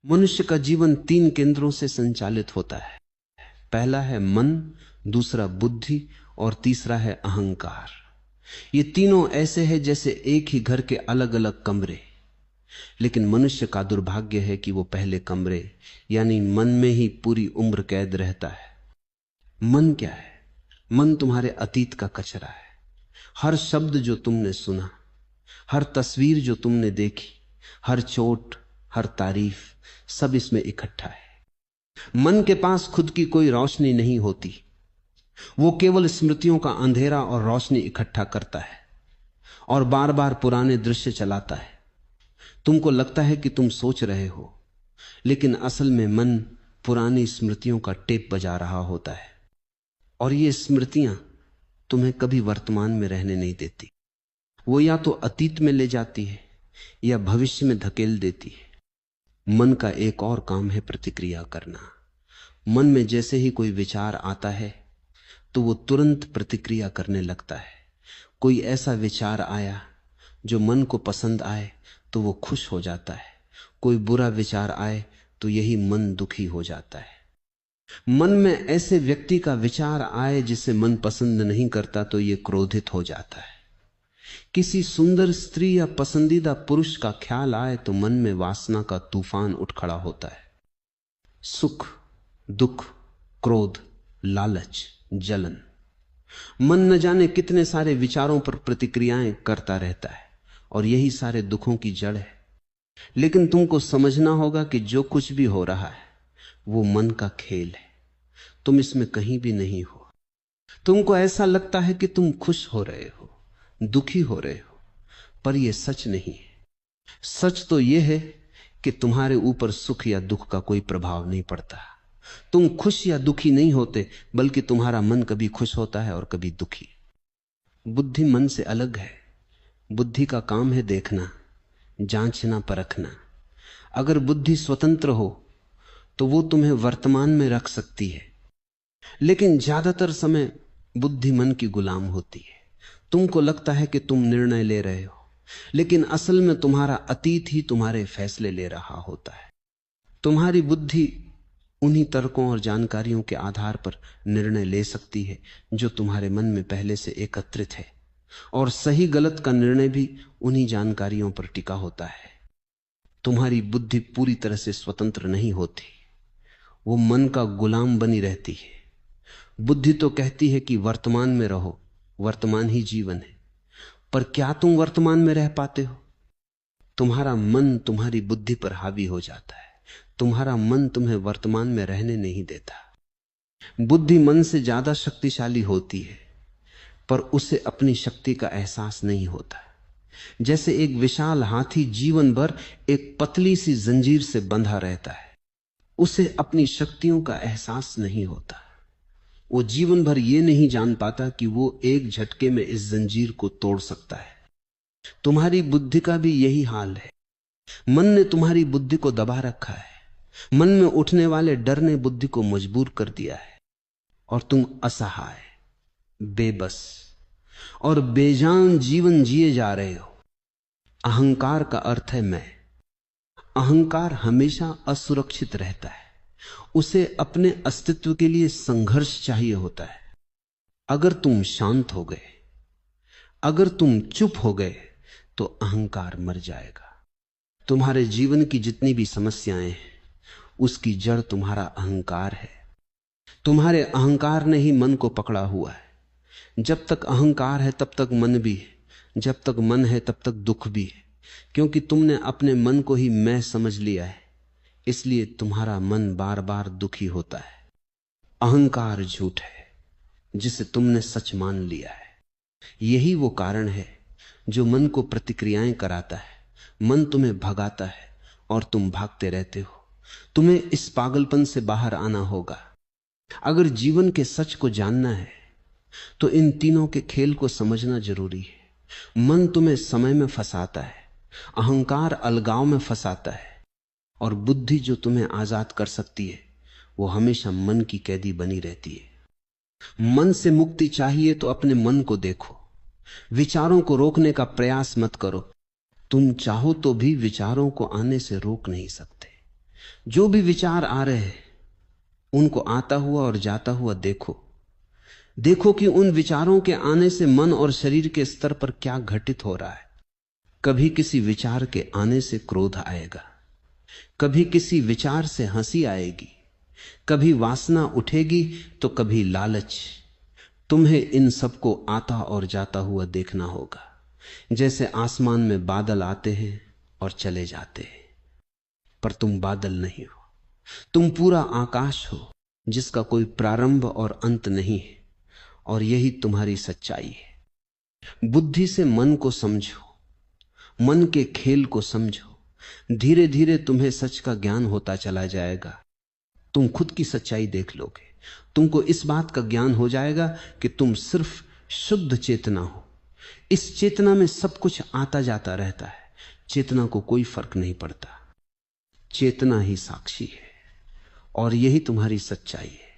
मनुष्य का जीवन 3 केंद्रों से संचालित होता है। पहला है मन, दूसरा बुद्धि और तीसरा है अहंकार। ये तीनों ऐसे हैं जैसे एक ही घर के अलग अलग कमरे। लेकिन मनुष्य का दुर्भाग्य है कि वो पहले कमरे यानी मन में ही पूरी उम्र कैद रहता है। मन क्या है? मन तुम्हारे अतीत का कचरा है। हर शब्द जो तुमने सुना, हर तस्वीर जो तुमने देखी, हर चोट, हर तारीफ, सब इसमें इकट्ठा है। मन के पास खुद की कोई रोशनी नहीं होती। वो केवल स्मृतियों का अंधेरा और रोशनी इकट्ठा करता है और बार बार पुराने दृश्य चलाता है। तुमको लगता है कि तुम सोच रहे हो, लेकिन असल में मन पुरानी स्मृतियों का टेप बजा रहा होता है और ये स्मृतियां तुम्हें कभी वर्तमान में रहने नहीं देती। वो या तो अतीत में ले जाती है या भविष्य में धकेल देती है। मन का एक और काम है प्रतिक्रिया करना। मन में जैसे ही कोई विचार आता है तो वो तुरंत प्रतिक्रिया करने लगता है। कोई ऐसा विचार आया जो मन को पसंद आए तो वो खुश हो जाता है। कोई बुरा विचार आए तो यही मन दुखी हो जाता है। मन में ऐसे व्यक्ति का विचार आए जिसे मन पसंद नहीं करता तो ये क्रोधित हो जाता है। किसी सुंदर स्त्री या पसंदीदा पुरुष का ख्याल आए तो मन में वासना का तूफान उठ खड़ा होता है। सुख, दुख, क्रोध, लालच, जलन, मन न जाने कितने सारे विचारों पर प्रतिक्रियाएं करता रहता है और यही सारे दुखों की जड़ है। लेकिन तुमको समझना होगा कि जो कुछ भी हो रहा है वो मन का खेल है। तुम इसमें कहीं भी नहीं हो। तुमको ऐसा लगता है कि तुम खुश हो रहे हो, दुखी हो रहे हो, पर यह सच नहीं है। सच तो यह है कि तुम्हारे ऊपर सुख या दुख का कोई प्रभाव नहीं पड़ता। तुम खुश या दुखी नहीं होते, बल्कि तुम्हारा मन कभी खुश होता है और कभी दुखी। बुद्धि मन से अलग है। बुद्धि का काम है देखना, जांचना, परखना। अगर बुद्धि स्वतंत्र हो तो वो तुम्हें वर्तमान में रख सकती है, लेकिन ज्यादातर समय बुद्धि मन की गुलाम होती है। तुमको लगता है कि तुम निर्णय ले रहे हो, लेकिन असल में तुम्हारा अतीत ही तुम्हारे फैसले ले रहा होता है। तुम्हारी बुद्धि उन्हीं तर्कों और जानकारियों के आधार पर निर्णय ले सकती है जो तुम्हारे मन में पहले से एकत्रित है, और सही गलत का निर्णय भी उन्हीं जानकारियों पर टिका होता है। तुम्हारी बुद्धि पूरी तरह से स्वतंत्र नहीं होती, वो मन का गुलाम बनी रहती है। बुद्धि तो कहती है कि वर्तमान में रहो, वर्तमान ही जीवन है, पर क्या तुम वर्तमान में रह पाते हो? तुम्हारा मन तुम्हारी बुद्धि पर हावी हो जाता है। तुम्हारा मन तुम्हें वर्तमान में रहने नहीं देता। बुद्धि मन से ज्यादा शक्तिशाली होती है, पर उसे अपनी शक्ति का एहसास नहीं होता। जैसे एक विशाल हाथी जीवन भर एक पतली सी जंजीर से बंधा रहता है, उसे अपनी शक्तियों का एहसास नहीं होता। वो जीवन भर ये नहीं जान पाता कि वो एक झटके में इस जंजीर को तोड़ सकता है। तुम्हारी बुद्धि का भी यही हाल है। मन ने तुम्हारी बुद्धि को दबा रखा है। मन में उठने वाले डर ने बुद्धि को मजबूर कर दिया है और तुम असहाय, बेबस और बेजान जीवन जिए जा रहे हो। अहंकार का अर्थ है मैं। अहंकार हमेशा असुरक्षित रहता है। उसे अपने अस्तित्व के लिए संघर्ष चाहिए होता है। अगर तुम शांत हो गए, अगर तुम चुप हो गए, तो अहंकार मर जाएगा। तुम्हारे जीवन की जितनी भी समस्याएं हैं, उसकी जड़ तुम्हारा अहंकार है। तुम्हारे अहंकार ने ही मन को पकड़ा हुआ है। जब तक अहंकार है तब तक मन भी है, जब तक मन है तब तक दुख भी है, क्योंकि तुमने अपने मन को ही मैं समझ लिया है। इसलिए तुम्हारा मन बार बार दुखी होता है। अहंकार झूठ है जिसे तुमने सच मान लिया है। यही वो कारण है जो मन को प्रतिक्रियाएं कराता है। मन तुम्हें भगाता है और तुम भागते रहते हो। तुम्हें इस पागलपन से बाहर आना होगा। अगर जीवन के सच को जानना है तो इन तीनों के खेल को समझना जरूरी है। मन तुम्हें समय में फंसाता है, अहंकार अलगाव में फंसाता है, और बुद्धि जो तुम्हें आजाद कर सकती है वो हमेशा मन की कैदी बनी रहती है। मन से मुक्ति चाहिए तो अपने मन को देखो। विचारों को रोकने का प्रयास मत करो। तुम चाहो तो भी विचारों को आने से रोक नहीं सकते। जो भी विचार आ रहे हैं उनको आता हुआ और जाता हुआ देखो। देखो कि उन विचारों के आने से मन और शरीर के स्तर पर क्या घटित हो रहा है। कभी किसी विचार के आने से क्रोध आएगा, कभी किसी विचार से हंसी आएगी, कभी वासना उठेगी तो कभी लालच। तुम्हें इन सबको आता और जाता हुआ देखना होगा, जैसे आसमान में बादल आते हैं और चले जाते हैं। पर तुम बादल नहीं हो, तुम पूरा आकाश हो जिसका कोई प्रारंभ और अंत नहीं है, और यही तुम्हारी सच्चाई है। बुद्धि से मन को समझो, मन के खेल को समझो। धीरे धीरे तुम्हें सच का ज्ञान होता चला जाएगा। तुम खुद की सच्चाई देख लोगे। तुमको इस बात का ज्ञान हो जाएगा कि तुम सिर्फ शुद्ध चेतना हो। इस चेतना में सब कुछ आता जाता रहता है, चेतना को कोई फर्क नहीं पड़ता। चेतना ही साक्षी है और यही तुम्हारी सच्चाई है।